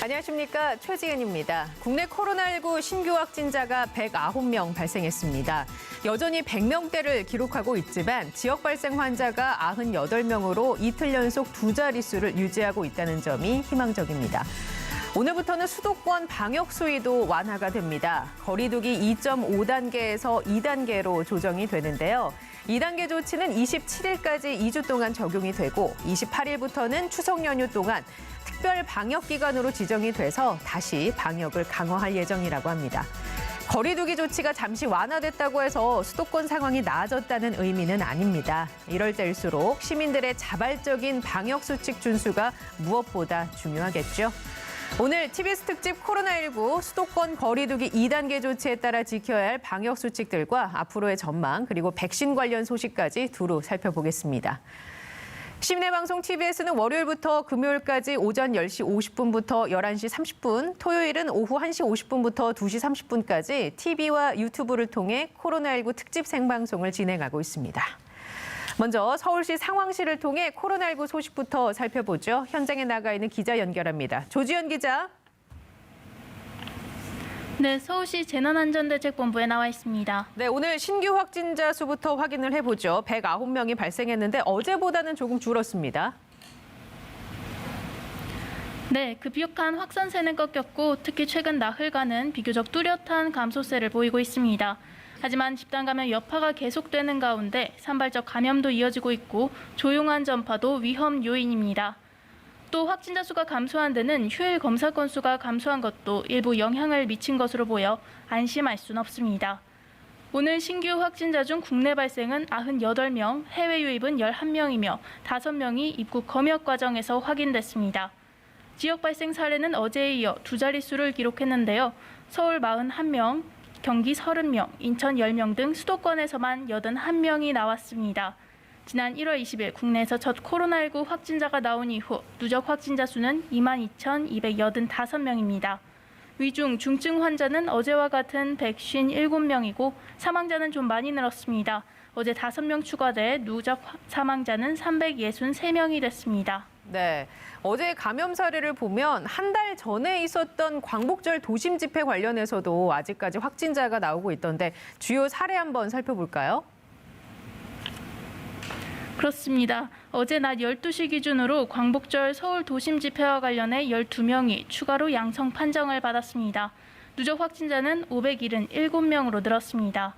안녕하십니까. 최지은입니다. 국내 코로나19 신규 확진자가 109명 발생했습니다. 여전히 100명대를 기록하고 있지만 지역 발생 환자가 98명으로 이틀 연속 두 자릿수를 유지하고 있다는 점이 희망적입니다. 오늘부터는 수도권 방역 수위도 완화가 됩니다. 거리두기 2.5단계에서 2단계로 조정이 되는데요. 2단계 조치는 27일까지 2주 동안 적용이 되고 28일부터는 추석 연휴 동안 특별 방역 기간으로 지정이 돼서 다시 방역을 강화할 예정이라고 합니다. 거리두기 조치가 잠시 완화됐다고 해서 수도권 상황이 나아졌다는 의미는 아닙니다. 이럴 때일수록 시민들의 자발적인 방역 수칙 준수가 무엇보다 중요하겠죠. 오늘 TBS 특집 코로나19 수도권 거리두기 2단계 조치에 따라 지켜야 할 방역 수칙들과 앞으로의 전망 그리고 백신 관련 소식까지 두루 살펴보겠습니다. 시민의 방송 TBS는 월요일부터 금요일까지 오전 10시 50분부터 11시 30분, 토요일은 오후 1시 50분부터 2시 30분까지 TV와 유튜브를 통해 코로나19 특집 생방송을 진행하고 있습니다. 먼저 서울시 상황실을 통해 코로나19 소식부터 살펴보죠. 현장에 나가 있는 기자 연결합니다. 조지연 기자. 네, 서울시 재난안전대책본부에 나와 있습니다. 네, 오늘 신규 확진자 수부터 확인을 해보죠. 109명이 발생했는데 어제보다는 조금 줄었습니다. 네, 급격한 확산세는 꺾였고 특히 최근 나흘간은 비교적 뚜렷한 감소세를 보이고 있습니다. 하지만 집단 감염 여파가 계속되는 가운데 산발적 감염도 이어지고 있고 조용한 전파도 위험 요인입니다. 또 확진자 수가 감소한 데는 휴일 검사 건수가 감소한 것도 일부 영향을 미친 것으로 보여 안심할 수는 없습니다. 오늘 신규 확진자 중 국내 발생은 98명, 해외 유입은 11명이며 5명이 입국 검역 과정에서 확인됐습니다. 지역 발생 사례는 어제에 이어 두 자릿수를 기록했는데요. 서울 41명, 경기 30명, 인천 10명 등 수도권에서만 81명이 나왔습니다. 지난 1월 20일 국내에서 첫 코로나19 확진자가 나온 이후 누적 확진자 수는 22,285명입니다. 위중, 중증 환자는 어제와 같은 157명이고 사망자는 좀 많이 늘었습니다. 어제 5명 추가돼 누적 사망자는 363명이 됐습니다. 네, 어제 감염 사례를 보면 한 달 전에 있었던 광복절 도심 집회 관련해서도 아직까지 확진자가 나오고 있던데 주요 사례 한번 살펴볼까요? 그렇습니다. 어제 낮 12시 기준으로 광복절 서울 도심 집회와 관련해 12명이 추가로 양성 판정을 받았습니다. 누적 확진자는 577명으로 늘었습니다.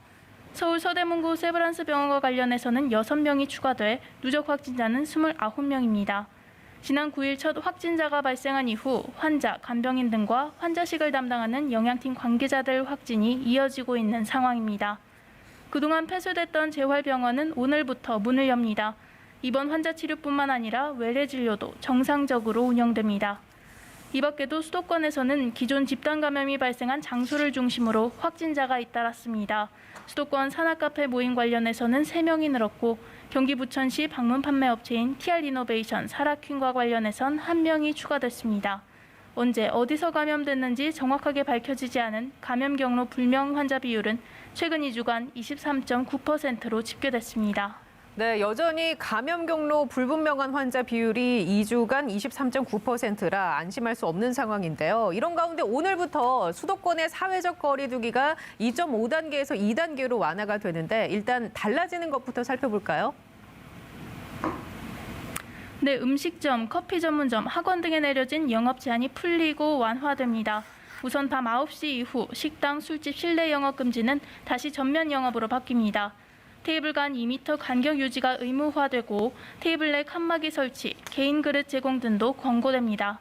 서울 서대문구 세브란스 병원과 관련해서는 6명이 추가돼 누적 확진자는 29명입니다. 지난 9일 첫 확진자가 발생한 이후 환자, 간병인 등과 환자식을 담당하는 영양팀 관계자들 확진이 이어지고 있는 상황입니다. 그동안 폐쇄됐던 재활병원은 오늘부터 문을 엽니다. 입원 환자 치료뿐만 아니라 외래 진료도 정상적으로 운영됩니다. 이 밖에도 수도권에서는 기존 집단 감염이 발생한 장소를 중심으로 확진자가 잇따랐습니다. 수도권 산악카페 모임 관련해서는 3명이 늘었고 경기 부천시 방문 판매 업체인 TR이노베이션 사라퀸과 관련해선 1명이 추가됐습니다. 언제 어디서 감염됐는지 정확하게 밝혀지지 않은 감염 경로 불명 환자 비율은 최근 2주간 23.9%로 집계됐습니다. 네, 여전히 감염 경로 불분명한 환자 비율이 2주간 23.9%라 안심할 수 없는 상황인데요. 이런 가운데 오늘부터 수도권의 사회적 거리두기가 2.5단계에서 2단계로 완화가 되는데 일단 달라지는 것부터 살펴볼까요? 네, 음식점, 커피 전문점, 학원 등에 내려진 영업 제한이 풀리고 완화됩니다. 우선 밤 9시 이후 식당, 술집, 실내 영업 금지는 다시 전면 영업으로 바뀝니다. 테이블 간 2m 간격 유지가 의무화되고 테이블 내 칸막이 설치, 개인 그릇 제공 등도 권고됩니다.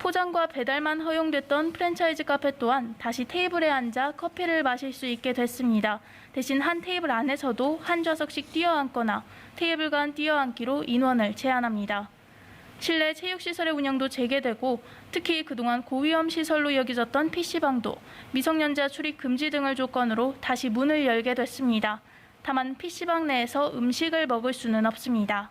포장과 배달만 허용됐던 프랜차이즈 카페 또한 다시 테이블에 앉아 커피를 마실 수 있게 됐습니다. 대신 한 테이블 안에서도 한 좌석씩 뛰어앉거나 테이블 간 뛰어앉기로 인원을 제한합니다. 실내 체육시설의 운영도 재개되고 특히 그동안 고위험 시설로 여겨졌던 PC방도 미성년자 출입 금지 등을 조건으로 다시 문을 열게 됐습니다. 다만 PC방 내에서 음식을 먹을 수는 없습니다.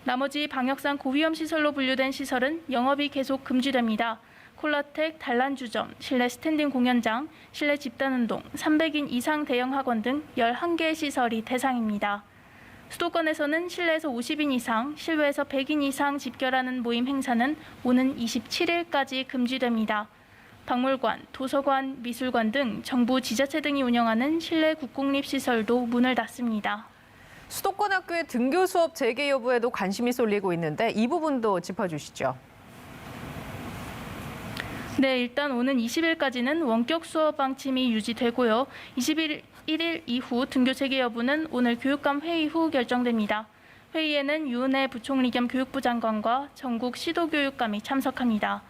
나머지 방역상 고위험 시설로 분류된 시설은 영업이 계속 금지됩니다. 콜라텍, 단란주점, 실내 스탠딩 공연장, 실내 집단운동, 300인 이상 대형 학원 등 11개의 시설이 대상입니다. 수도권에서는 실내에서 50인 이상, 실외에서 100인 이상 집결하는 모임 행사는 오는 27일까지 금지됩니다. 박물관, 도서관, 미술관 등 정부 지자체 등이 운영하는 실내 국공립시설도 문을 닫습니다. 수도권 학교의 등교 수업 재개 여부에도 관심이 쏠리고 있는데 이 부분도 짚어주시죠. 네, 일단 오는 20일까지는 원격 수업 방침이 유지되고요. 21일 이후 등교 재개 여부는 오늘 교육감 회의 후 결정됩니다. 회의에는 유은혜 부총리 겸 교육부 장관과 전국 시도교육감이 참석합니다.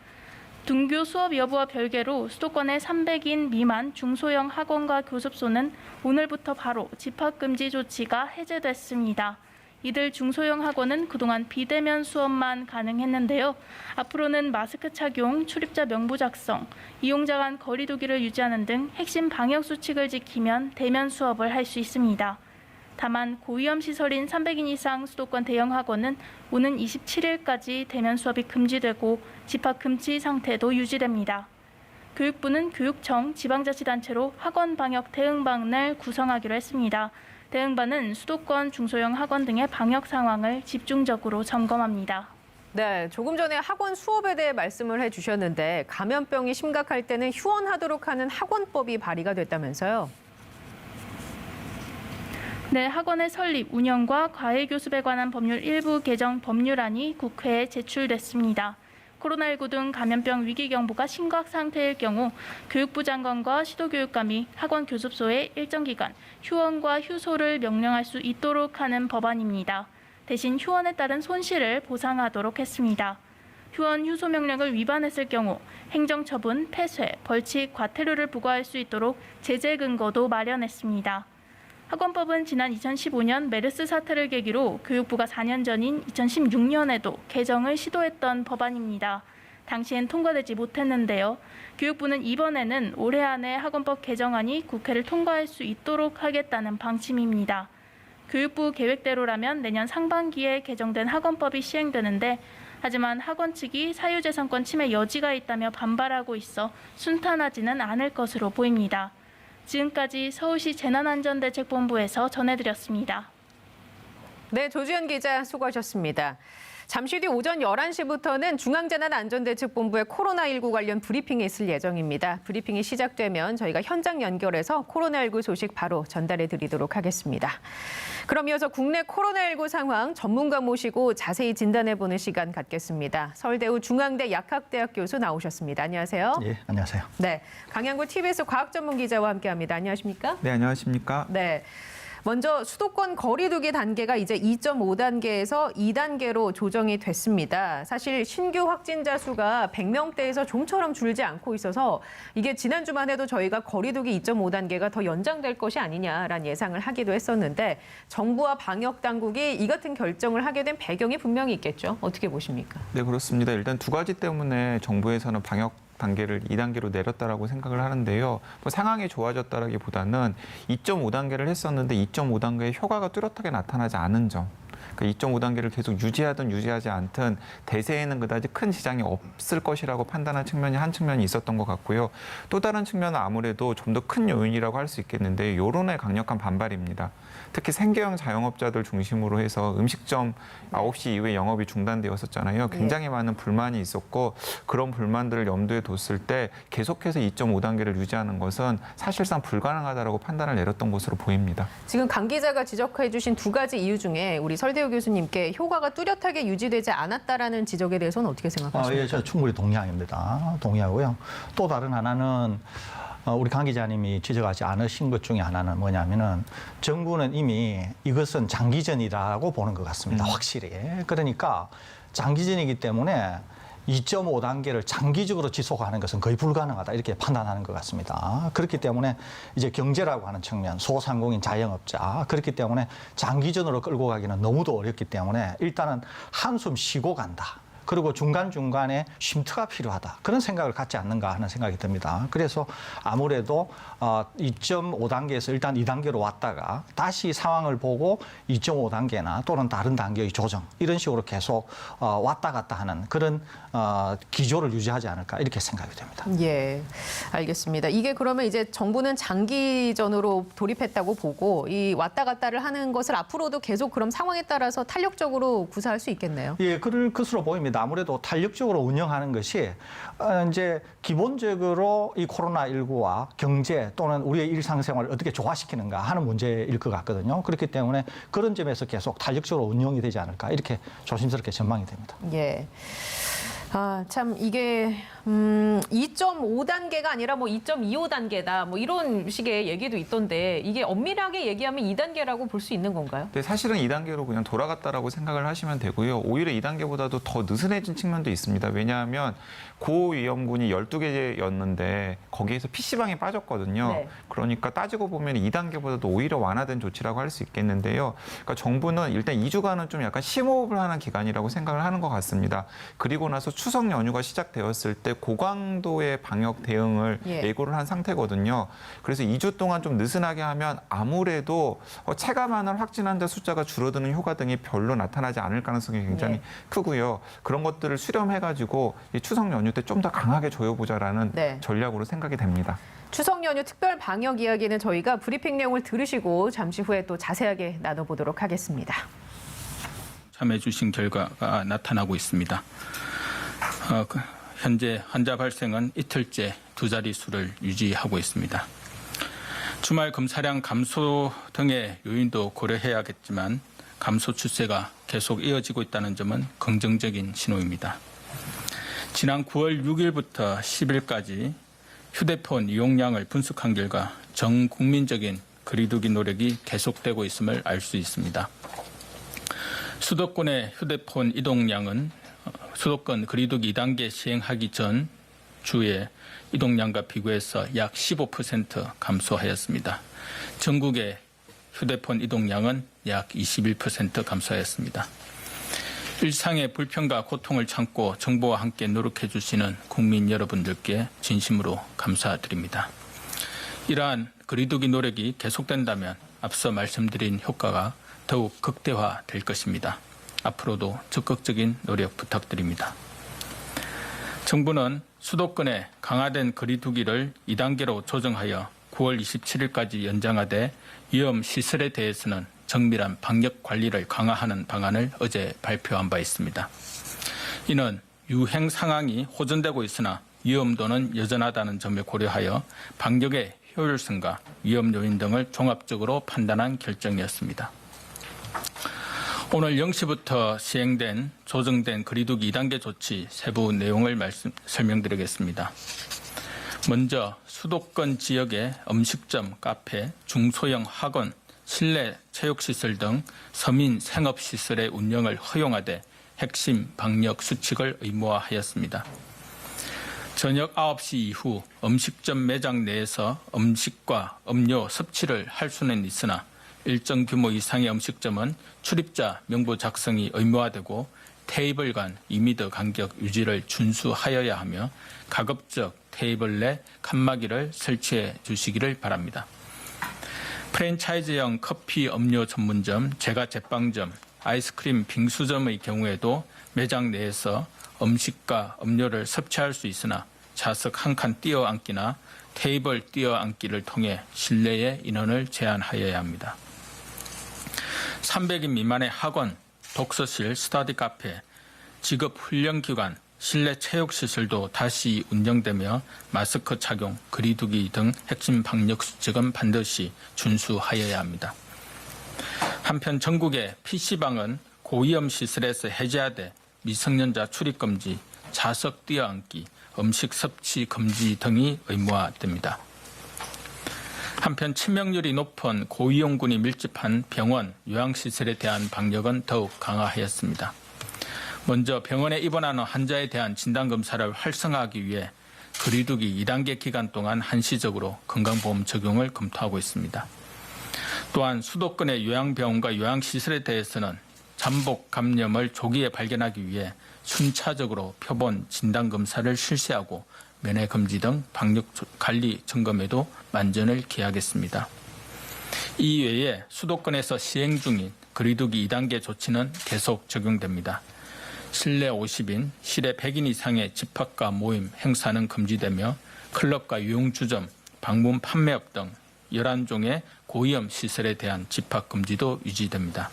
등교 수업 여부와 별개로 수도권의 300인 미만 중소형 학원과 교습소는 오늘부터 바로 집합금지 조치가 해제됐습니다. 이들 중소형 학원은 그동안 비대면 수업만 가능했는데요. 앞으로는 마스크 착용, 출입자 명부 작성, 이용자 간 거리 두기를 유지하는 등 핵심 방역 수칙을 지키면 대면 수업을 할 수 있습니다. 다만 고위험 시설인 300인 이상 수도권 대형 학원은 오는 27일까지 대면 수업이 금지되고 집합 금지 상태도 유지됩니다. 교육부는 교육청, 지방자치단체로 학원 방역 대응반을 구성하기로 했습니다. 대응반은 수도권 중소형 학원 등의 방역 상황을 집중적으로 점검합니다. 네, 조금 전에 학원 수업에 대해 말씀을 해주셨는데 감염병이 심각할 때는 휴원하도록 하는 학원법이 발의가 됐다면서요? 네, 학원의 설립, 운영과 과외교습에 관한 법률 일부 개정 법률안이 국회에 제출됐습니다. 코로나19 등 감염병 위기 경보가 심각 상태일 경우 교육부 장관과 시도교육감이 학원 교습소에 일정 기간 휴원과 휴소를 명령할 수 있도록 하는 법안입니다. 대신 휴원에 따른 손실을 보상하도록 했습니다. 휴원, 휴소 명령을 위반했을 경우 행정처분, 폐쇄, 벌칙, 과태료를 부과할 수 있도록 제재 근거도 마련했습니다. 학원법은 지난 2015년 메르스 사태를 계기로 교육부가 4년 전인 2016년에도 개정을 시도했던 법안입니다. 당시엔 통과되지 못했는데요. 교육부는 이번에는 올해 안에 학원법 개정안이 국회를 통과할 수 있도록 하겠다는 방침입니다. 교육부 계획대로라면 내년 상반기에 개정된 학원법이 시행되는데 하지만 학원 측이 사유재산권 침해 여지가 있다며 반발하고 있어 순탄하지는 않을 것으로 보입니다. 지금까지 서울시 재난안전대책본부에서 전해드렸습니다. 네, 조주현 기자 수고하셨습니다. 잠시 뒤 오전 11시부터는 중앙재난안전대책본부의 코로나19 관련 브리핑이 있을 예정입니다. 브리핑이 시작되면 저희가 현장 연결해서 코로나19 소식 바로 전달해 드리도록 하겠습니다. 그럼 이어서 국내 코로나19 상황 전문가 모시고 자세히 진단해보는 시간 갖겠습니다. 서울대우 중앙대 약학대학 교수 나오셨습니다. 안녕하세요. 예, 안녕하세요. 네, 강양구 TBS 과학전문기자와 함께합니다. 안녕하십니까? 네, 안녕하십니까? 네. 먼저 수도권 거리두기 단계가 이제 2.5단계에서 2단계로 조정이 됐습니다. 사실 신규 확진자 수가 100명대에서 좀처럼 줄지 않고 있어서 이게 지난주만 해도 저희가 거리두기 2.5단계가 더 연장될 것이 아니냐라는 예상을 하기도 했었는데 정부와 방역 당국이 이 같은 결정을 하게 된 배경이 분명히 있겠죠. 어떻게 보십니까? 네, 그렇습니다. 일단 두 가지 때문에 정부에서는 방역 단계를 2단계로 내렸다라고 생각을 하는데요. 뭐 상황이 좋아졌다라기보다는 2.5단계를 했었는데 2.5단계의 효과가 뚜렷하게 나타나지 않은 점. 그러니까 2.5단계를 계속 유지하든 유지하지 않든 대세에는 그다지 큰 지장이 없을 것이라고 판단한 측면이 한 측면이 있었던 것 같고요. 또 다른 측면은 아무래도 좀 더 큰 요인이라고 할 수 있겠는데 여론의 강력한 반발입니다. 특히 생계형 자영업자들 중심으로 해서 음식점 9시 이후에 영업이 중단되었었잖아요. 굉장히 많은 불만이 있었고 그런 불만들을 염두에 뒀을 때 계속해서 2.5단계를 유지하는 것은 사실상 불가능하다라고 판단을 내렸던 것으로 보입니다. 지금 강 기자가 지적해 주신 두 가지 이유 중에 우리 설대우 교수님께 효과가 뚜렷하게 유지되지 않았다라는 지적에 대해서는 어떻게 생각하십니까? 예, 저 충분히 동의합니다. 동의하고요. 또 다른 하나는 우리 강 기자님이 지적하지 않으신 것 중에 하나는 뭐냐면은 정부는 이미 이것은 장기전이라고 보는 것 같습니다. 확실히. 그러니까 장기전이기 때문에 2.5단계를 장기적으로 지속하는 것은 거의 불가능하다 이렇게 판단하는 것 같습니다. 그렇기 때문에 이제 경제라고 하는 측면, 소상공인 자영업자 그렇기 때문에 장기전으로 끌고 가기는 너무도 어렵기 때문에 일단은 한숨 쉬고 간다. 그리고 중간중간에 쉼터가 필요하다. 그런 생각을 갖지 않는가 하는 생각이 듭니다. 그래서 아무래도 2.5단계에서 일단 2단계로 왔다가 다시 상황을 보고 2.5단계나 또는 다른 단계의 조정 이런 식으로 계속 왔다 갔다 하는 그런 기조를 유지하지 않을까 이렇게 생각이 됩니다. 예, 알겠습니다. 이게 그러면 이제 정부는 장기전으로 돌입했다고 보고 이 왔다 갔다를 하는 것을 앞으로도 계속 그럼 상황에 따라서 탄력적으로 구사할 수 있겠네요. 예, 그럴 것으로 보입니다. 아무래도 탄력적으로 운영하는 것이 이제 기본적으로 이 코로나19와 경제 또는 우리의 일상생활을 어떻게 조화시키는가 하는 문제일 것 같거든요. 그렇기 때문에 그런 점에서 계속 탄력적으로 운영이 되지 않을까 이렇게 조심스럽게 전망이 됩니다. 예. 아, 참 이게 2.5단계가 아니라 뭐 2.25단계다 뭐 이런 식의 얘기도 있던데 이게 엄밀하게 얘기하면 2단계라고 볼 수 있는 건가요? 네, 사실은 2단계로 그냥 돌아갔다라고 생각을 하시면 되고요. 오히려 2단계보다도 더 느슨해진 측면도 있습니다. 왜냐하면 고위험군이 12개였는데 거기에서 PC방이 빠졌거든요. 네. 그러니까 따지고 보면 2단계보다도 오히려 완화된 조치라고 할 수 있겠는데요. 그러니까 정부는 일단 2주간은 좀 약간 심호흡을 하는 기간이라고 생각을 하는 것 같습니다. 그리고 나서 추석 연휴가 시작되었을 때 고강도의 방역 대응을 예고를 한 상태거든요. 그래서 2주 동안 좀 느슨하게 하면 아무래도 체감하는 확진 환자 숫자가 줄어드는 효과 등이 별로 나타나지 않을 가능성이 굉장히 크고요. 그런 것들을 수렴해가지고 이 추석 연휴 때 좀 더 강하게 조여보자라는 전략으로 생각이 됩니다. 추석 연휴 특별 방역 이야기는 저희가 브리핑 내용을 들으시고 잠시 후에 또 자세하게 나눠보도록 하겠습니다. 참여해 주신 결과가 나타나고 있습니다. 현재 환자 발생은 이틀째 두 자릿수를 유지하고 있습니다. 주말 검사량 감소 등의 요인도 고려해야겠지만 감소 추세가 계속 이어지고 있다는 점은 긍정적인 신호입니다. 지난 9월 6일부터 10일까지 휴대폰 이용량을 분석한 결과 전 국민적인 거리두기 노력이 계속되고 있음을 알 수 있습니다. 수도권의 휴대폰 이동량은 수도권 거리두기 2단계 시행하기 전 주에 이동량과 비교해서 약 15% 감소하였습니다. 전국의 휴대폰 이동량은 약 21% 감소하였습니다. 일상의 불편과 고통을 참고 정부와 함께 노력해 주시는 국민 여러분들께 진심으로 감사드립니다. 이러한 거리두기 노력이 계속된다면 앞서 말씀드린 효과가 더욱 극대화될 것입니다. 앞으로도 적극적인 노력 부탁드립니다. 정부는 수도권의 강화된 거리두기를 2단계로 조정하여 9월 27일까지 연장하되 위험 시설에 대해서는 정밀한 방역 관리를 강화하는 방안을 어제 발표한 바 있습니다. 이는 유행 상황이 호전되고 있으나 위험도는 여전하다는 점을 고려하여 방역의 효율성과 위험 요인 등을 종합적으로 판단한 결정이었습니다. 오늘 0시부터 시행된 조정된 거리두기 2단계 조치 세부 내용을 설명드리겠습니다. 먼저 수도권 지역의 음식점, 카페, 중소형 학원, 실내 체육시설 등 서민 생업시설의 운영을 허용하되 핵심 방역 수칙을 의무화하였습니다. 저녁 9시 이후 음식점 매장 내에서 음식과 음료 섭취를 할 수는 있으나 일정 규모 이상의 음식점은 출입자 명부 작성이 의무화되고 테이블 간 2m 간격 유지를 준수하여야 하며 가급적 테이블 내 칸막이를 설치해 주시기를 바랍니다. 프랜차이즈형 커피 음료 전문점, 제과 제빵점, 아이스크림 빙수점의 경우에도 매장 내에서 음식과 음료를 섭취할 수 있으나 좌석 한 칸 띄어앉기나 테이블 띄어앉기를 통해 실내의 인원을 제한하여야 합니다. 300인 미만의 학원, 독서실, 스터디 카페, 직업 훈련기관, 실내 체육시설도 다시 운영되며 마스크 착용, 거리두기 등 핵심 방역 수칙은 반드시 준수하여야 합니다. 한편 전국의 PC방은 고위험 시설에서 해제하되 미성년자 출입금지, 좌석 띄어앉기, 음식 섭취 금지 등이 의무화됩니다. 한편 치명률이 높은 고위험군이 밀집한 병원, 요양시설에 대한 방역은 더욱 강화하였습니다. 먼저 병원에 입원하는 환자에 대한 진단검사를 활성화하기 위해 거리두기 2단계 기간 동안 한시적으로 건강보험 적용을 검토하고 있습니다. 또한 수도권의 요양병원과 요양시설에 대해서는 잠복 감염을 조기에 발견하기 위해 순차적으로 표본 진단 검사를 실시하고 면회 금지 등 방역 관리 점검에도 만전을 기하겠습니다. 이외에 수도권에서 시행 중인 거리두기 2단계 조치는 계속 적용됩니다. 실내 50인, 실외 100인 이상의 집합과 모임, 행사는 금지되며 클럽과 유흥주점, 방문 판매업 등 11종의 고위험 시설에 대한 집합 금지도 유지됩니다.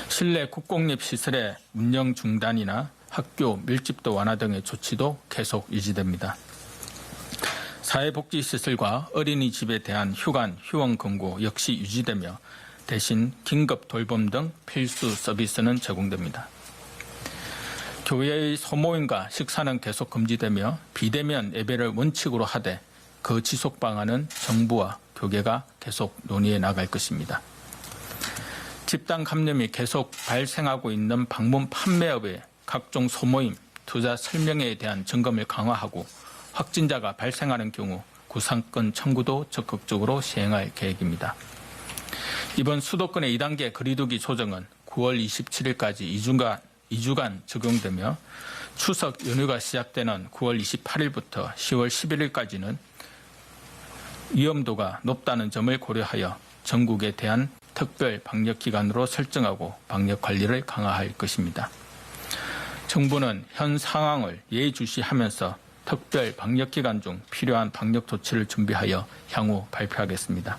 실내 국공립 시설의 운영 중단이나 학교 밀집도 완화 등의 조치도 계속 유지됩니다. 사회복지시설과 어린이집에 대한 휴관, 휴원 금고 역시 유지되며 대신 긴급 돌봄 등 필수 서비스는 제공됩니다. 교회의 소모임과 식사는 계속 금지되며 비대면 예배를 원칙으로 하되 그 지속 방안은 정부와 교계가 계속 논의해 나갈 것입니다. 집단 감염이 계속 발생하고 있는 방문 판매업의 각종 소모임, 투자 설명회에 대한 점검을 강화하고 확진자가 발생하는 경우 구상권 청구도 적극적으로 시행할 계획입니다. 이번 수도권의 2단계 거리두기 조정은 9월 27일까지 2주간 적용되며 추석 연휴가 시작되는 9월 28일부터 10월 11일까지는 위험도가 높다는 점을 고려하여 전국에 대한 특별 방역기간으로 설정하고 방역 관리를 강화할 것입니다. 정부는 현 상황을 예의주시하면서 특별 방역기간 중 필요한 방역 조치를 준비하여 향후 발표하겠습니다.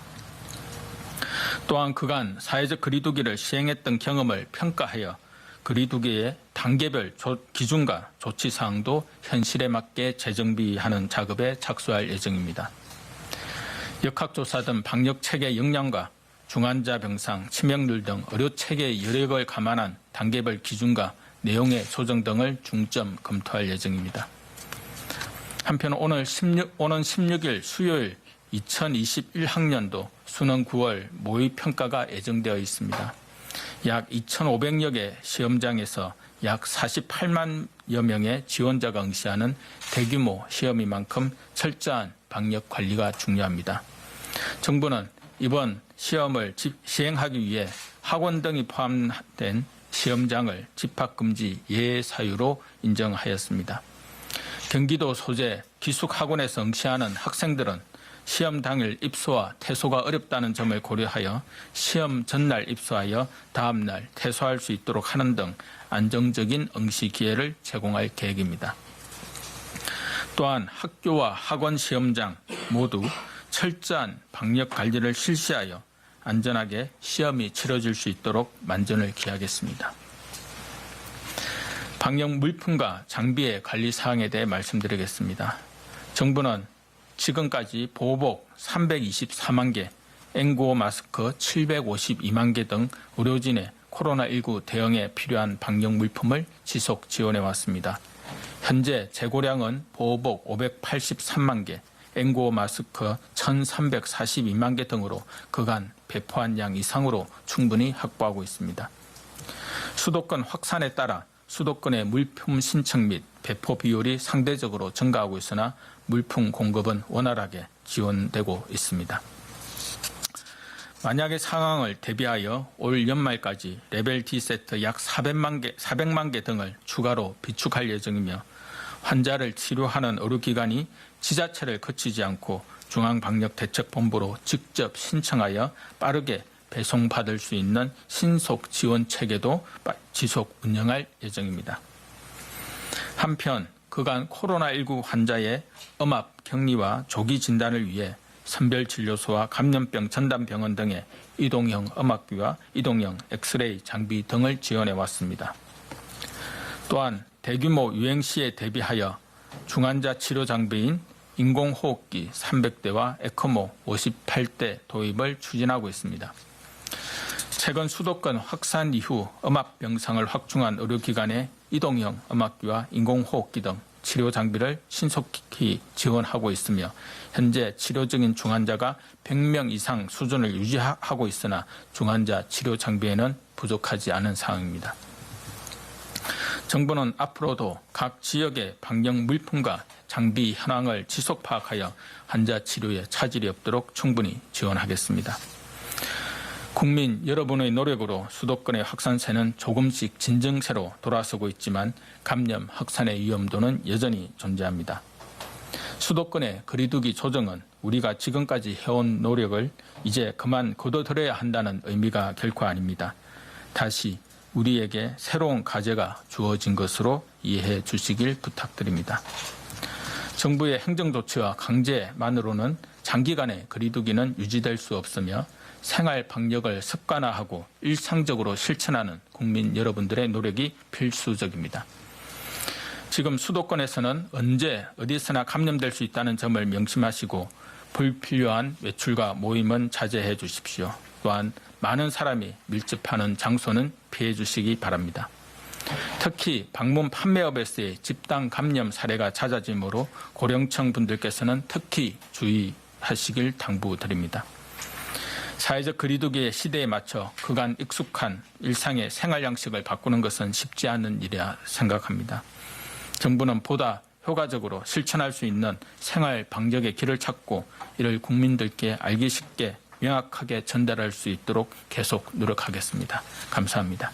또한 그간 사회적 거리두기를 시행했던 경험을 평가하여 거리두기의 단계별 기준과 조치사항도 현실에 맞게 재정비하는 작업에 착수할 예정입니다. 역학조사 등 방역체계 역량과 중환자 병상, 치명률 등 의료체계의 여력을 감안한 단계별 기준과 내용의 조정 등을 중점 검토할 예정입니다. 한편 오는 16일 수요일 2021학년도 수능 9월 모의평가가 예정되어 있습니다. 약 2,500여 개 시험장에서 약 48만여 명의 지원자가 응시하는 대규모 시험인 만큼 철저한 방역 관리가 중요합니다. 정부는 이번 시험을 시행하기 위해 학원 등이 포함된 시험장을 집합금지 예외 사유로 인정하였습니다. 경기도 소재 기숙학원에서 응시하는 학생들은 시험 당일 입소와 퇴소가 어렵다는 점을 고려하여 시험 전날 입소하여 다음 날 퇴소할 수 있도록 하는 등 안정적인 응시 기회를 제공할 계획입니다. 또한 학교와 학원 시험장 모두 철저한 방역 관리를 실시하여 안전하게 시험이 치러질 수 있도록 만전을 기하겠습니다. 방역 물품과 장비의 관리 사항에 대해 말씀드리겠습니다. 정부는 지금까지 보호복 324만 개, N95 마스크 752만 개 등 의료진의 코로나19 대응에 필요한 방역 물품을 지속 지원해 왔습니다. 현재 재고량은 보호복 583만 개, N95 마스크 1,342만 개 등으로 그간 배포한 양 이상으로 충분히 확보하고 있습니다. 수도권 확산에 따라 수도권의 물품 신청 및 배포 비율이 상대적으로 증가하고 있으나 물품 공급은 원활하게 지원되고 있습니다. 만약의 상황을 대비하여 올 연말까지 레벨 D 세트 약 400만 개 등을 추가로 비축할 예정이며 환자를 치료하는 의료기관이 지자체를 거치지 않고 중앙방역대책본부로 직접 신청하여 빠르게 배송받을 수 있는 신속 지원 체계도 지속 운영할 예정입니다. 한편 그간 코로나19 환자의 음압 격리와 조기 진단을 위해 선별진료소와 감염병 전담병원 등의 이동형 음압기와 이동형 엑스레이 장비 등을 지원해 왔습니다. 또한 대규모 유행 시에 대비하여 중환자 치료 장비인 인공호흡기 300대와 에크모 58대 도입을 추진하고 있습니다. 최근 수도권 확산 이후 음압 병상을 확충한 의료기관에 이동형 음압기와 인공호흡기 등 치료 장비를 신속히 지원하고 있으며 현재 치료 중인 중환자가 100명 이상 수준을 유지하고 있으나 중환자 치료 장비에는 부족하지 않은 상황입니다. 정부는 앞으로도 각 지역의 방역 물품과 장비 현황을 지속 파악하여 환자 치료에 차질이 없도록 충분히 지원하겠습니다. 국민 여러분의 노력으로 수도권의 확산세는 조금씩 진정세로 돌아서고 있지만 감염 확산의 위험도는 여전히 존재합니다. 수도권의 거리두기 조정은 우리가 지금까지 해온 노력을 이제 그만 거둬들여야 한다는 의미가 결코 아닙니다. 다시 우리에게 새로운 과제가 주어진 것으로 이해해 주시길 부탁드립니다. 정부의 행정조치와 강제만으로는 장기간의 거리두기는 유지될 수 없으며 생활 방역을 습관화하고 일상적으로 실천하는 국민 여러분들의 노력이 필수적입니다. 지금 수도권에서는 언제 어디서나 감염될 수 있다는 점을 명심하시고 불필요한 외출과 모임은 자제해 주십시오. 또한 많은 사람이 밀집하는 장소는 피해 주시기 바랍니다. 특히 방문 판매업에서의 집단 감염 사례가 잦아지므로 고령층 분들께서는 특히 주의하시길 당부드립니다. 사회적 거리두기의 시대에 맞춰 그간 익숙한 일상의 생활 양식을 바꾸는 것은 쉽지 않은 일이라 생각합니다. 정부는 보다 효과적으로 실천할 수 있는 생활 방역의 길을 찾고 이를 국민들께 알기 쉽게 명확하게 전달할 수 있도록 계속 노력하겠습니다. 감사합니다.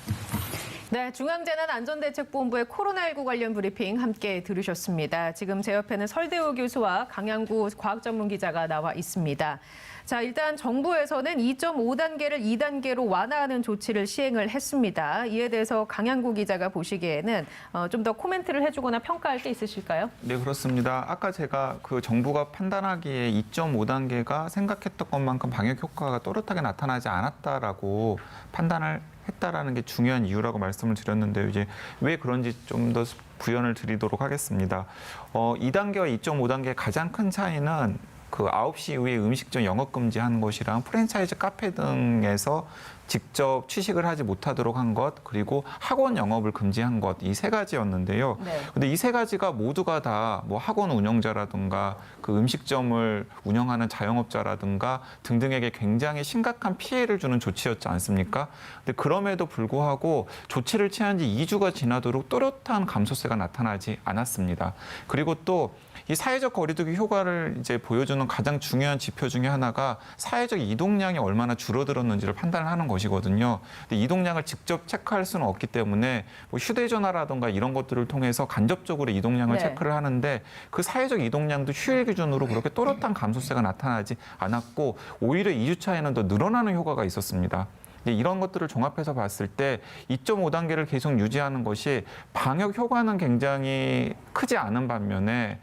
네, 중앙재난안전대책본부의 코로나19 관련 브리핑 함께 들으셨습니다. 지금 제 옆에는 설대우 교수와 강양구 과학전문기자가 나와 있습니다. 자, 일단 정부에서는 2.5단계를 2단계로 완화하는 조치를 시행을 했습니다. 이에 대해서 강양구 기자가 보시기에는 좀 더 코멘트를 해주거나 평가할 게 있으실까요? 네, 그렇습니다. 아까 제가 그 정부가 판단하기에 2.5단계가 생각했던 것만큼 방역 효과가 또렷하게 나타나지 않았다라고 판단을 했다라는 게 중요한 이유라고 말씀을 드렸는데요. 이제 왜 그런지 좀 더 부연을 드리도록 하겠습니다. 2단계와 2.5단계의 가장 큰 차이는 그 9시 이후에 음식점 영업 금지한 것이랑 프랜차이즈 카페 등에서 직접 취식을 하지 못하도록 한 것, 그리고 학원 영업을 금지한 것, 이 세 가지였는데요. 네. 근데 이 세 가지가 모두가 다 뭐 학원 운영자라든가 그 음식점을 운영하는 자영업자라든가 등등에게 굉장히 심각한 피해를 주는 조치였지 않습니까? 근데 그럼에도 불구하고 조치를 취한 지 2주가 지나도록 또렷한 감소세가 나타나지 않았습니다. 그리고 또 이 사회적 거리두기 효과를 이제 보여주는 가장 중요한 지표 중에 하나가 사회적 이동량이 얼마나 줄어들었는지를 판단을 하는 것이거든요. 근데 이동량을 직접 체크할 수는 없기 때문에 뭐 휴대전화라든가 이런 것들을 통해서 간접적으로 이동량을 네. 체크를 하는데 그 사회적 이동량도 휴일 기준으로 그렇게 또렷한 감소세가 나타나지 않았고 오히려 2주 차에는 더 늘어나는 효과가 있었습니다. 이런 것들을 종합해서 봤을 때 2.5단계를 계속 유지하는 것이 방역 효과는 굉장히 크지 않은 반면에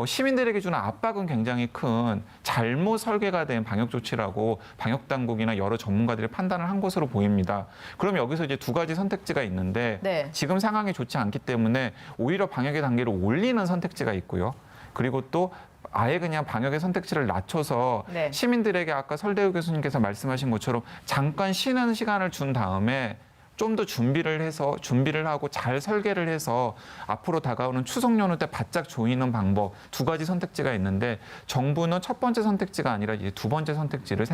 시민들에게 주는 압박은 굉장히 큰 잘못 설계가 된 방역 조치라고 방역 당국이나 여러 전문가들이 판단을 한 것으로 보입니다. 그럼 여기서 이제 두 가지 선택지가 있는데 네. 지금 상황이 좋지 않기 때문에 오히려 방역의 단계를 올리는 선택지가 있고요. 그리고 또 아예 그냥 방역의 선택지를 낮춰서 네. 시민들에게 아까 설대우 교수님께서 말씀하신 것처럼 잠깐 쉬는 시간을 준 다음에 좀 더 준비를 하고 잘 설계를 해서 앞으로 다가오는 추석 연휴 때 바짝 조이는 방법 두 가지 선택지가 있는데 정부는 첫 번째 선택지가 아니라 이제 두 번째 선택지를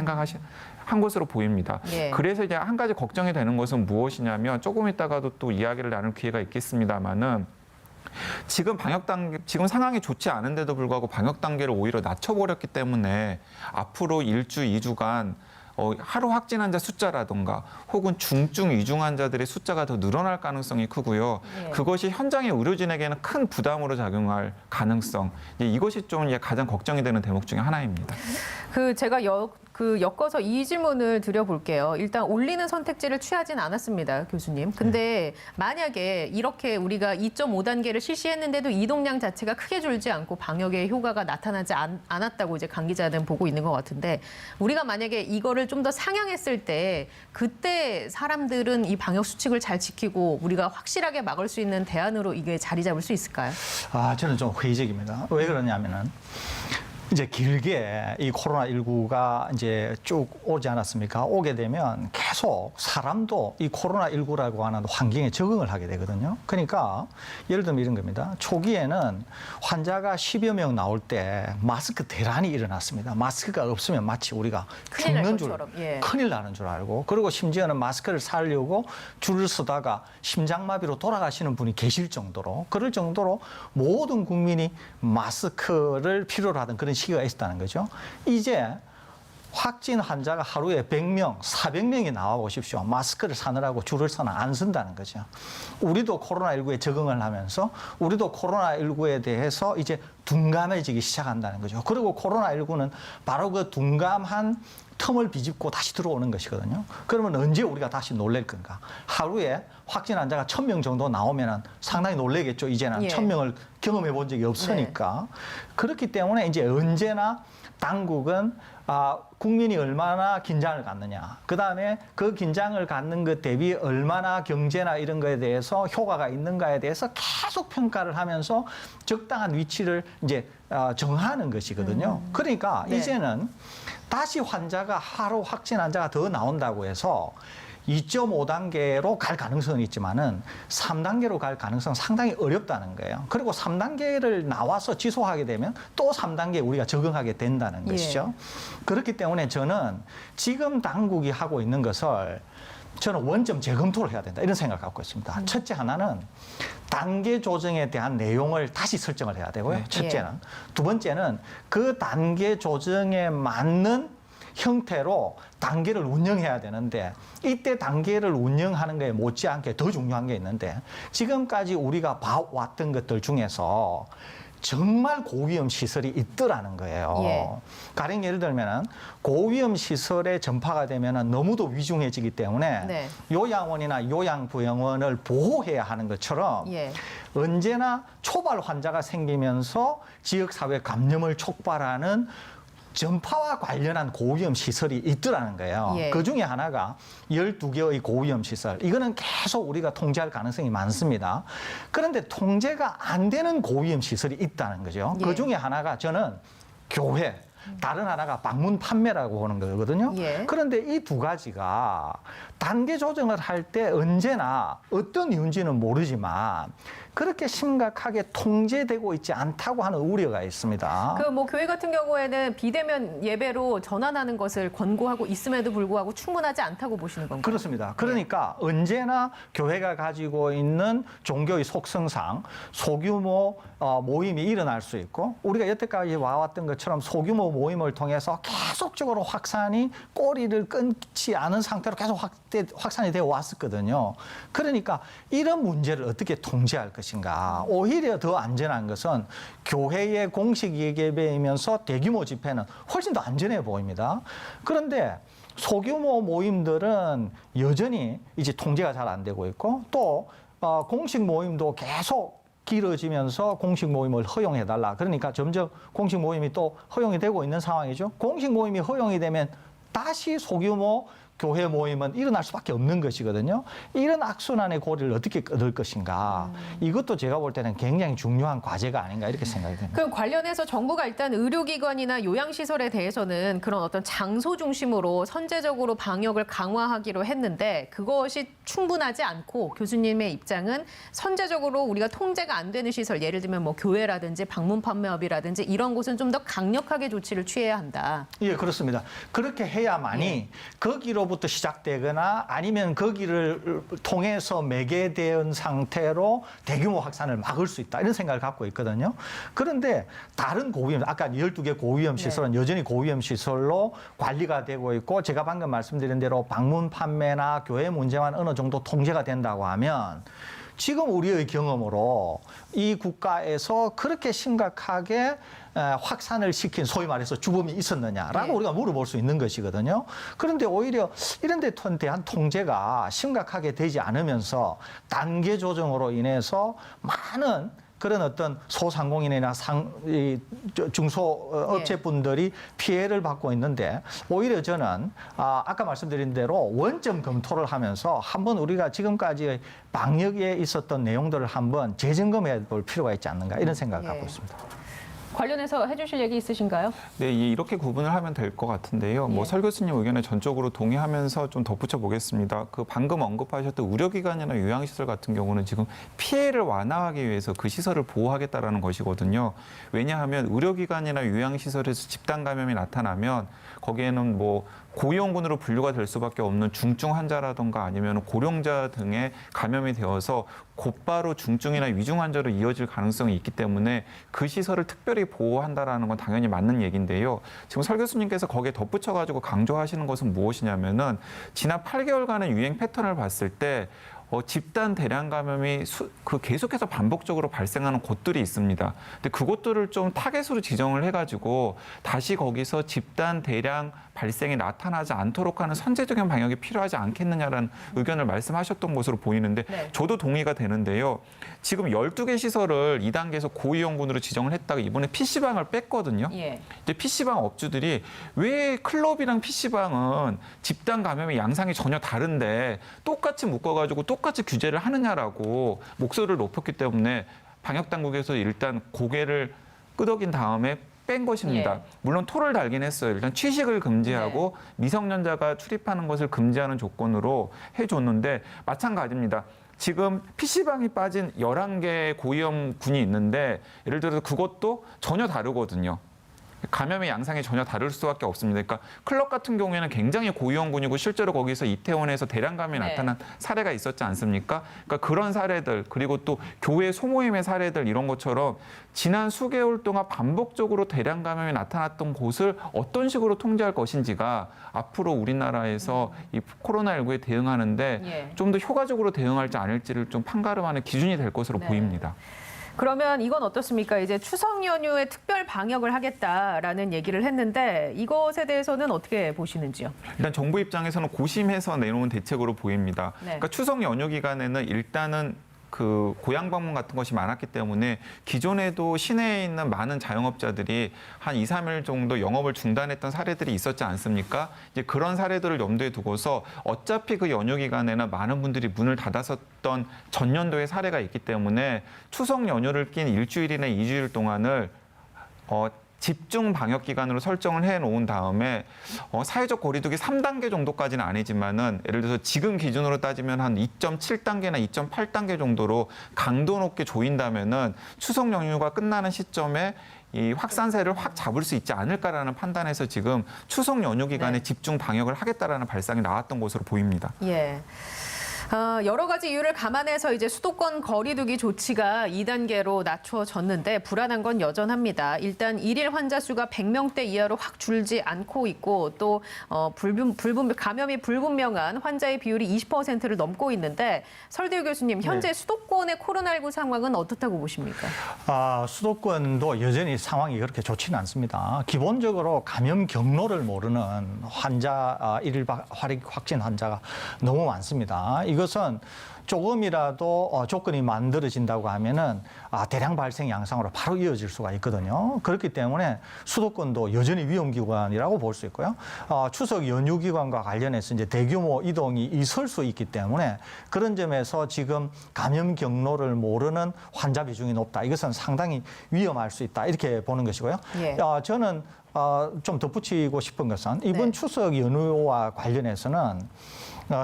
한 것으로 보입니다. 예. 그래서 이제 한 가지 걱정이 되는 것은 무엇이냐면 조금 있다가도 또 이야기를 나눌 기회가 있겠습니다만은 지금 지금 상황이 좋지 않은데도 불구하고 방역 단계를 오히려 낮춰버렸기 때문에 앞으로 1주, 2주간 하루 확진 환자 숫자라든가 혹은 중증 위중 환자들의 숫자가 더 늘어날 가능성이 크고요. 네. 그것이 현장의 의료진에게는 큰 부담으로 작용할 가능성. 이것이 좀 가장 걱정이 되는 대목 중에 하나입니다. 제가 엮어서 이 질문을 드려볼게요. 일단 올리는 선택지를 취하진 않았습니다, 교수님. 근데 만약에 이렇게 우리가 2.5단계를 실시했는데도 이동량 자체가 크게 줄지 않고 방역의 효과가 나타나지 않았다고 이제 강 기자는 보고 있는 것 같은데 우리가 만약에 이거를 좀 더 상향했을 때 그때 사람들은 이 방역 수칙을 잘 지키고 우리가 확실하게 막을 수 있는 대안으로 이게 자리 잡을 수 있을까요? 저는 좀 회의적입니다. 왜 그러냐면은 이제 길게 이 코로나19가 이제 쭉 오지 않았습니까? 오게 되면 계속 사람도 이 코로나19라고 하는 환경에 적응을 하게 되거든요. 그러니까 예를 들면 이런 겁니다. 초기에는 환자가 10여 명 나올 때 마스크 대란이 일어났습니다. 마스크가 없으면 마치 우리가 큰일 날 죽는 줄, 것처럼, 예. 큰일 나는 줄 알고 그리고 심지어는 마스크를 사려고 줄을 서다가 심장마비로 돌아가시는 분이 계실 정도로 그럴 정도로 모든 국민이 마스크를 필요로 하던 그런 시기가 있었다는 거죠. 이제 확진 환자가 하루에 100명, 400명이 나와 보십시오. 마스크를 사느라고 줄을 서는 안 쓴다는 거죠. 우리도 코로나19에 적응을 하면서 우리도 코로나19에 대해서 이제 둔감해지기 시작한다는 거죠. 그리고 코로나19는 바로 그 둔감한 틈을 비집고 다시 들어오는 것이거든요. 그러면 언제 우리가 다시 놀랄 건가? 하루에 확진 환자가 1000명 정도 나오면 상당히 놀라겠죠. 이제는 예. 1000명을 경험해 본 적이 없으니까. 그렇기 때문에 이제 언제나 당국은 국민이 얼마나 긴장을 갖느냐. 그다음에 그 긴장을 갖는 것 대비 얼마나 경제나 이런 거에 대해서 효과가 있는가에 대해서 계속 평가를 하면서 적당한 위치를 이제 정하는 것이거든요. 그러니까 네. 이제는 다시 환자가 하루 확진 환자가 더 나온다고 해서 2.5단계로 갈 가능성은 있지만은 3단계로 갈 가능성은 상당히 어렵다는 거예요. 그리고 3단계를 나와서 지속하게 되면 또 3단계에 우리가 적응하게 된다는 것이죠. 그렇기 때문에 저는 지금 당국이 하고 있는 것을 저는 원점 재검토를 해야 된다 이런 생각을 갖고 있습니다. 첫째 하나는 단계 조정에 대한 내용을 다시 설정을 해야 되고요. 첫째는. 두 번째는 그 단계 조정에 맞는 형태로 단계를 운영해야 되는데 이때 단계를 운영하는 거에 못지않게 더 중요한 게 있는데 지금까지 우리가 봐왔던 것들 중에서 정말 고위험 시설이 있더라는 거예요. 예. 가령 예를 들면 고위험 시설에 전파가 되면 너무도 위중해지기 때문에 네. 요양원이나 요양부양원을 보호해야 하는 것처럼 예. 언제나 초발 환자가 생기면서 지역사회 감염을 촉발하는 전파와 관련한 고위험 시설이 있더라는 거예요. 예. 그 중에 하나가 12개의 고위험 시설. 이거는 계속 우리가 통제할 가능성이 많습니다. 그런데 통제가 안 되는 고위험 시설이 있다는 거죠. 예. 그 중에 하나가 저는 교회, 다른 하나가 방문 판매라고 보는 거거든요. 예. 그런데 이 두 가지가 단계 조정을 할 때 언제나 어떤 이유인지는 모르지만 그렇게 심각하게 통제되고 있지 않다고 하는 우려가 있습니다. 그 뭐 교회 같은 경우에는 비대면 예배로 전환하는 것을 권고하고 있음에도 불구하고 충분하지 않다고 보시는 건가요? 그렇습니다. 그러니까 언제나 교회가 가지고 있는 종교의 속성상 소규모 모임이 일어날 수 있고 우리가 여태까지 와왔던 것처럼 소규모 모임을 통해서 계속적으로 확산이 꼬리를 끊지 않은 상태로 계속 확산이 되어 왔었거든요. 그러니까 이런 문제를 어떻게 통제할 것인가. 오히려 더 안전한 것은 교회의 공식 예배이면서 대규모 집회는 훨씬 더 안전해 보입니다. 그런데 소규모 모임들은 여전히 이제 통제가 잘 안 되고 있고 또 공식 모임도 계속 길어지면서 공식 모임을 허용해달라. 그러니까 점점 공식 모임이 또 허용이 되고 있는 상황이죠. 공식 모임이 허용이 되면 다시 소규모 교회 모임은 일어날 수밖에 없는 것이거든요. 이런 악순환의 고리를 어떻게 끊을 것인가. 이것도 제가 볼 때는 굉장히 중요한 과제가 아닌가 이렇게 생각이 됩니다. 그 관련해서 정부가 일단 의료기관이나 요양시설에 대해서는 그런 어떤 장소 중심으로 선제적으로 방역을 강화하기로 했는데 그것이 충분하지 않고 교수님의 입장은 선제적으로 우리가 통제가 안 되는 시설, 예를 들면 뭐 교회라든지 방문 판매업이라든지 이런 곳은 좀 더 강력하게 조치를 취해야 한다. 예, 그렇습니다. 그렇게 해야만이 거기로부터 시작되거나 아니면 거기를 통해서 매개된 상태로 대규모 확산을 막을 수 있다. 이런 생각을 갖고 있거든요. 그런데 다른 고위험, 아까 12개 고위험 시설은 여전히 고위험 시설로 관리가 되고 있고 제가 방금 말씀드린 대로 방문 판매나 교회 문제만 어느 정도 통제가 된다고 하면 지금 우리의 경험으로 이 국가에서 그렇게 심각하게 확산을 시킨 소위 말해서 주범이 있었느냐라고 우리가 물어볼 수 있는 것이거든요. 그런데 오히려 이런 데 대한 통제가 심각하게 되지 않으면서 단계 조정으로 인해서 많은 그런 어떤 소상공인이나 중소업체분들이 피해를 받고 있는데 오히려 저는 아까 말씀드린 대로 원점 검토를 하면서 한번 우리가 지금까지 방역에 있었던 내용들을 한번 재점검해 볼 필요가 있지 않는가 이런 생각을 갖고 있습니다. 관련해서 해주실 얘기 있으신가요? 네, 이렇게 구분을 하면 될 것 같은데요. 뭐 설 교수님 의견에 전적으로 동의하면서 좀 덧붙여 보겠습니다. 그 방금 언급하셨던 의료기관이나 요양시설 같은 경우는 지금 피해를 완화하기 위해서 그 시설을 보호하겠다라는 것이거든요. 왜냐하면 의료기관이나 요양시설에서 집단 감염이 나타나면 거기에는 뭐 고위험군으로 분류가 될 수밖에 없는 중증 환자라든가 아니면 고령자 등의 감염이 되어서 곧바로 중증이나 위중 환자로 이어질 가능성이 있기 때문에 그 시설을 특별히 보호한다라는 건 당연히 맞는 얘기인데요. 지금 설 교수님께서 거기에 덧붙여가지고 강조하시는 것은 무엇이냐면은 지난 8개월간의 유행 패턴을 봤을 때 집단 대량 감염이 계속해서 반복적으로 발생하는 곳들이 있습니다. 근데 그곳들을 좀 타겟으로 지정을 해가지고 다시 거기서 집단 대량 발생이 나타나지 않도록 하는 선제적인 방역이 필요하지 않겠느냐라는 의견을 말씀하셨던 것으로 보이는데 네. 저도 동의가 되는데요. 지금 12개 시설을 2단계에서 고위험군으로 지정을 했다가 이번에 PC방을 뺐거든요. 예. 이제 PC방 업주들이 왜 클럽이랑 PC방은 집단 감염의 양상이 전혀 다른데 똑같이 묶어가지고 똑같이 규제를 하느냐라고 목소리를 높였기 때문에 방역당국에서 일단 고개를 끄덕인 다음에 뺀 것입니다. 예. 물론 토를 달긴 했어요. 일단 취식을 금지하고 미성년자가 출입하는 것을 금지하는 조건으로 해줬는데 마찬가지입니다. 지금 PC방이 빠진 11개 고위험군이 있는데 예를 들어서 그것도 전혀 다르거든요. 감염의 양상이 전혀 다를 수밖에 없습니다. 그러니까 클럽 같은 경우에는 굉장히 고위험군이고 실제로 거기서 이태원에서 대량 감염이 네. 나타난 사례가 있었지 않습니까? 그러니까 그런 사례들 그리고 또 교회 소모임의 사례들 이런 것처럼 지난 수개월 동안 반복적으로 대량 감염이 나타났던 곳을 어떤 식으로 통제할 것인지가 앞으로 우리나라에서 이 코로나19에 대응하는데 예. 좀 더 효과적으로 대응할지 아닐지를 좀 판가름하는 기준이 될 것으로 네. 보입니다. 그러면 이건 어떻습니까? 이제 추석 연휴에 특별 방역을 하겠다라는 얘기를 했는데 이것에 대해서는 어떻게 보시는지요? 일단 정부 입장에서는 고심해서 내놓은 대책으로 보입니다. 네. 그러니까 추석 연휴 기간에는 일단은 그 고향 방문 같은 것이 많았기 때문에 기존에도 시내에 있는 많은 자영업자들이 한 2, 3일 정도 영업을 중단했던 사례들이 있었지 않습니까? 이제 그런 사례들을 염두에 두고서 어차피 그 연휴 기간에는 많은 분들이 문을 닫았었던 전년도의 사례가 있기 때문에 추석 연휴를 낀 일주일이나 2주일 동안을 집중 방역 기간으로 설정을 해놓은 다음에 사회적 거리두기 3단계 정도까지는 아니지만은 예를 들어서 지금 기준으로 따지면 한 2.7단계나 2.8단계 정도로 강도 높게 조인다면은 추석 연휴가 끝나는 시점에 이 확산세를 확 잡을 수 있지 않을까라는 판단에서 지금 추석 연휴 기간에 네. 집중 방역을 하겠다라는 발상이 나왔던 것으로 보입니다. 예. 여러 가지 이유를 감안해서 이제 수도권 거리두기 조치가 2단계로 낮춰졌는데 불안한 건 여전합니다. 일단 일일 환자 수가 100명대 이하로 확 줄지 않고 있고 또 감염이 불분명한 환자의 비율이 20%를 넘고 있는데 설대우 교수님, 현재 수도권의 코로나19 상황은 어떻다고 보십니까? 수도권도 여전히 상황이 그렇게 좋지는 않습니다. 기본적으로 감염 경로를 모르는 환자, 일일 확진 환자가 너무 많습니다. 이것은 조금이라도 조건이 만들어진다고 하면은 대량 발생 양상으로 바로 이어질 수가 있거든요. 그렇기 때문에 수도권도 여전히 위험기관이라고 볼 수 있고요. 추석 연휴 기간과 관련해서 이제 대규모 이동이 있을 수 있기 때문에 그런 점에서 지금 감염 경로를 모르는 환자 비중이 높다. 이것은 상당히 위험할 수 있다. 이렇게 보는 것이고요. 예. 저는 좀 덧붙이고 싶은 것은 이번 네. 추석 연휴와 관련해서는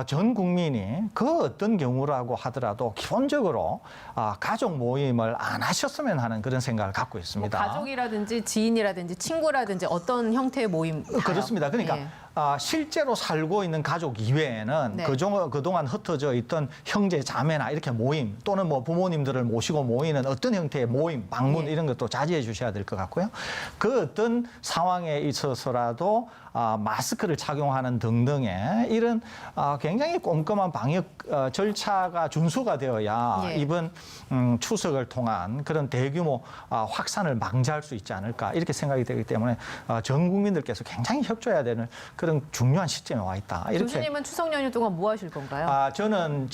전 국민이 그 어떤 경우라고 하더라도 기본적으로 가족 모임을 안 하셨으면 하는 그런 생각을 갖고 있습니다. 뭐 가족이라든지 지인이라든지 친구라든지 어떤 형태의 모임? 그렇습니다. 그러니까 예. 실제로 살고 있는 가족 이외에는 네. 그동안 흩어져 있던 형제, 자매나 이렇게 모임 또는 뭐 부모님들을 모시고 모이는 어떤 형태의 모임, 방문 예. 이런 것도 자제해 주셔야 될 것 같고요. 그 어떤 상황에 있어서라도 마스크를 착용하는 등등의 이런 굉장히 꼼꼼한 방역 절차가 준수가 되어야 예. 이번 추석을 통한 그런 대규모 확산을 방지할 수 있지 않을까 이렇게 생각이 되기 때문에 전 국민들께서 굉장히 협조해야 되는 그런 중요한 시점에 와 있다. 이렇게. 교수님은 추석 연휴 동안 뭐 하실 건가요? 저는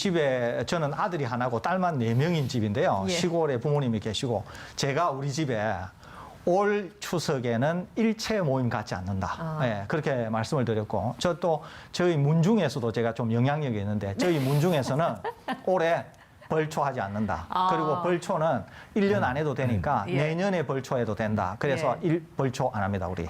아들이 하나고 딸만 4명인 집인데요. 예. 시골에 부모님이 계시고 제가 우리 집에 올 추석에는 일체 모임 갖지 않는다. 예, 그렇게 말씀을 드렸고 저희 문중에서도 제가 좀 영향력이 있는데 저희 문중에서는 올해 벌초하지 않는다. 그리고 벌초는 1년 안 해도 되니까 예. 내년에 벌초해도 된다. 그래서 벌초 안 합니다, 우리.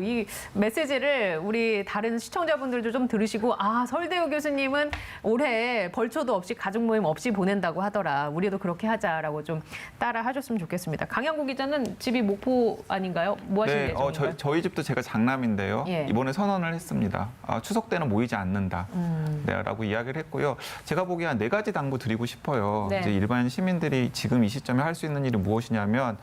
이 메시지를 우리 다른 시청자분들도 좀 들으시고 설대우 교수님은 올해 벌초도 없이 가족 모임 없이 보낸다고 하더라. 우리도 그렇게 하자라고 좀 따라 하셨으면 좋겠습니다. 강양구 기자는 집이 목포 아닌가요? 뭐 하시는 예정인가요? 저희 집도 제가 장남인데요. 예. 이번에 선언을 했습니다. 추석 때는 모이지 않는다. 네, 라고 이야기를 했고요. 제가 보기에 한 4가지 당부 드리고 싶어요. 싶어요. 네. 이제 일반 시민들이 지금 이 시점에 할 수 있는 일이 무엇이냐면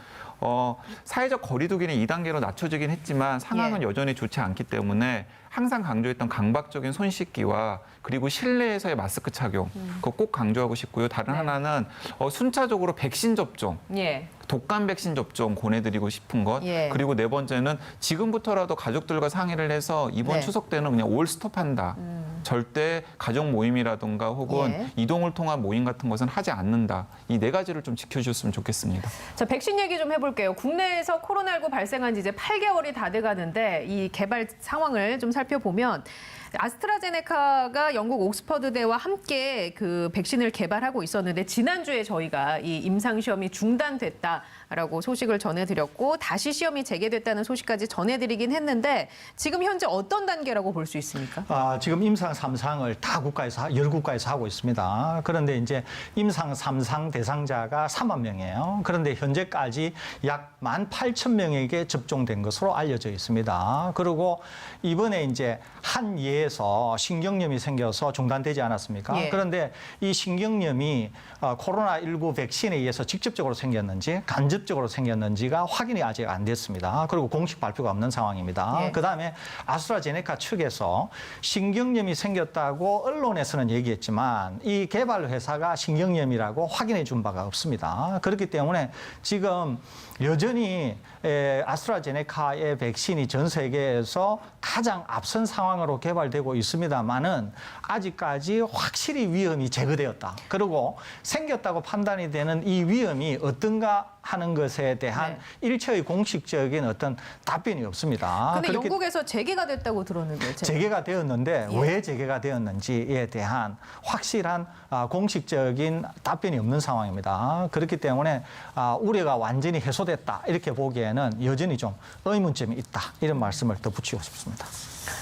사회적 거리두기는 2단계로 낮춰지긴 했지만 상황은 예. 여전히 좋지 않기 때문에 항상 강조했던 강박적인 손 씻기와 그리고 실내에서의 마스크 착용 그거 꼭 강조하고 싶고요. 다른 네. 하나는 순차적으로 백신 접종. 예. 독감 백신 접종 권해드리고 싶은 것. 예. 그리고 네 번째는 지금부터라도 가족들과 상의를 해서 이번 네. 추석 때는 그냥 올 스톱한다. 절대 가족 모임이라든가 혹은 예. 이동을 통한 모임 같은 것은 하지 않는다. 이 네 가지를 좀 지켜주셨으면 좋겠습니다. 자, 백신 얘기 좀 해볼게요. 국내에서 코로나19 발생한 지 이제 8개월이 다 돼가는데 이 개발 상황을 좀 살펴보면 아스트라제네카가 영국 옥스퍼드대와 함께 그 백신을 개발하고 있었는데 지난주에 저희가 이 임상 시험이 중단됐다라고 소식을 전해드렸고 다시 시험이 재개됐다는 소식까지 전해드리긴 했는데 지금 현재 어떤 단계라고 볼 수 있습니까? 지금 임상 3상을 다 여러 국가에서 하고 있습니다. 그런데 이제 임상 3상 대상자가 3만 명이에요. 그런데 현재까지 약 18,000명에게 접종된 것으로 알려져 있습니다. 그리고 이번에 이제 한 예에서 신경염이 생겨서 중단되지 않았습니까? 예. 그런데 이 신경염이 코로나19 백신에 의해서 직접적으로 생겼는지 간접적으로 생겼는지가 확인이 아직 안 됐습니다. 그리고 공식 발표가 없는 상황입니다. 예. 그다음에 아스트라제네카 측에서 신경염이 생겼다고 언론에서는 얘기했지만 이 개발 회사가 신경염이라고 확인해 준 바가 없습니다. 그렇기 때문에 지금 여전히 아스트라제네카의 백신이 전 세계에서 가장 앞선 상황으로 개발되고 있습니다만은 아직까지 확실히 위험이 제거되었다. 그리고 생겼다고 판단이 되는 이 위험이 어떤가 하는 것에 대한 일체의 공식적인 어떤 답변이 없습니다. 근데 그렇기 영국에서 재개가 됐다고 들었는데. 재개가 되었는데 예. 왜 재개가 되었는지에 대한 확실한 공식적인 답변이 없는 상황입니다. 그렇기 때문에 우려가 완전히 해소됐다 이렇게 보기에는 여전히 좀 의문점이 있다 이런 말씀을 덧붙이고 싶습니다.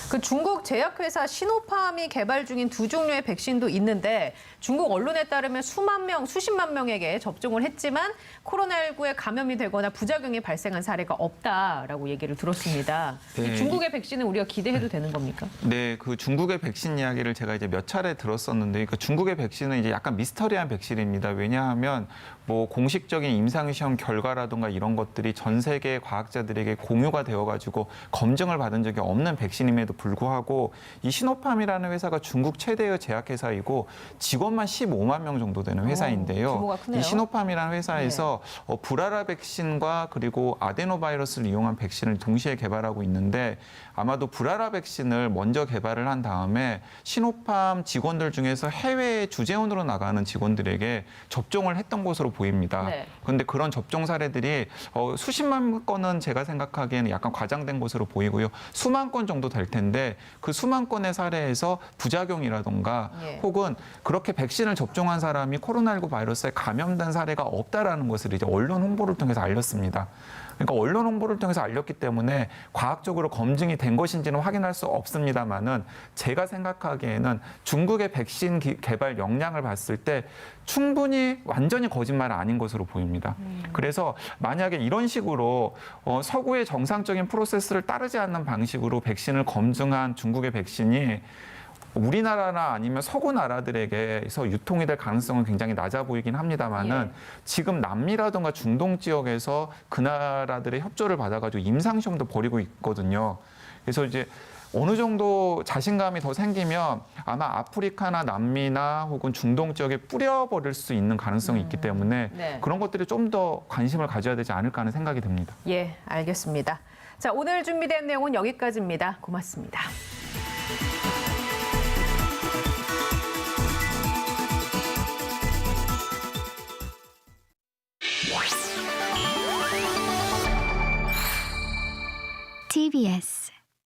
그 중국 제약회사 시노팜이 개발 중인 두 종류의 백신도 있는데 중국 언론에 따르면 수만 명, 수십만 명에게 접종을 했지만 코로나19에 감염이 되거나 부작용이 발생한 사례가 없다라고 얘기를 들었습니다. 네. 이 중국의 백신은 우리가 기대해도 되는 겁니까? 네, 그 중국의 백신 이야기를 제가 이제 몇 차례 들었었는데, 그 중국의 백신은 이제 약간 미스터리한 백신입니다. 왜냐하면 뭐 공식적인 임상시험 결과라든가 이런 것들이 전 세계 과학자들에게 공유가 되어가지고 검증을 받은 적이 없는 백신임에도 불구하고 이 시노팜이라는 회사가 중국 최대의 제약회사이고 직원만 15만 명 정도 되는 회사인데요. 규모가 크네요. 이 시노팜이라는 회사에서 불알아 백신과 그리고 아데노바이러스를 이용한 백신을 동시에 개발하고 있는데 아마도 불알아 백신을 먼저 개발을 한 다음에 시노팜 직원들 중에서 해외 주재원으로 나가는 직원들에게 접종을 했던 것으로 보입니다. 네. 그런데 그런 접종 사례들이 수십만 건은 제가 생각하기에는 약간 과장된 것으로 보이고요. 수만 건 정도 될 텐데 그 수만 건의 사례에서 부작용이라든가 예. 혹은 그렇게 백신을 접종한 사람이 코로나19 바이러스에 감염된 사례가 없다라는 것을 이제 언론 홍보를 통해서 알렸습니다. 그러니까 언론 홍보를 통해서 알렸기 때문에 과학적으로 검증이 된 것인지는 확인할 수 없습니다만은 제가 생각하기에는 중국의 백신 개발 역량을 봤을 때 충분히 완전히 거짓말 아닌 것으로 보입니다. 그래서 만약에 이런 식으로 서구의 정상적인 프로세스를 따르지 않는 방식으로 백신을 검증한 중국의 백신이 우리나라나 아니면 서구 나라들에게서 유통이 될 가능성은 굉장히 낮아 보이긴 합니다만은 지금 남미라든가 중동 지역에서 그 나라들의 협조를 받아가지고 임상시험도 벌이고 있거든요. 그래서 이제 어느 정도 자신감이 더 생기면 아마 아프리카나 남미나 혹은 중동 지역에 뿌려버릴 수 있는 가능성이 있기 때문에 네. 그런 것들이 좀 더 관심을 가져야 되지 않을까 하는 생각이 듭니다. 예, 알겠습니다. 자, 오늘 준비된 내용은 여기까지입니다. 고맙습니다. TBS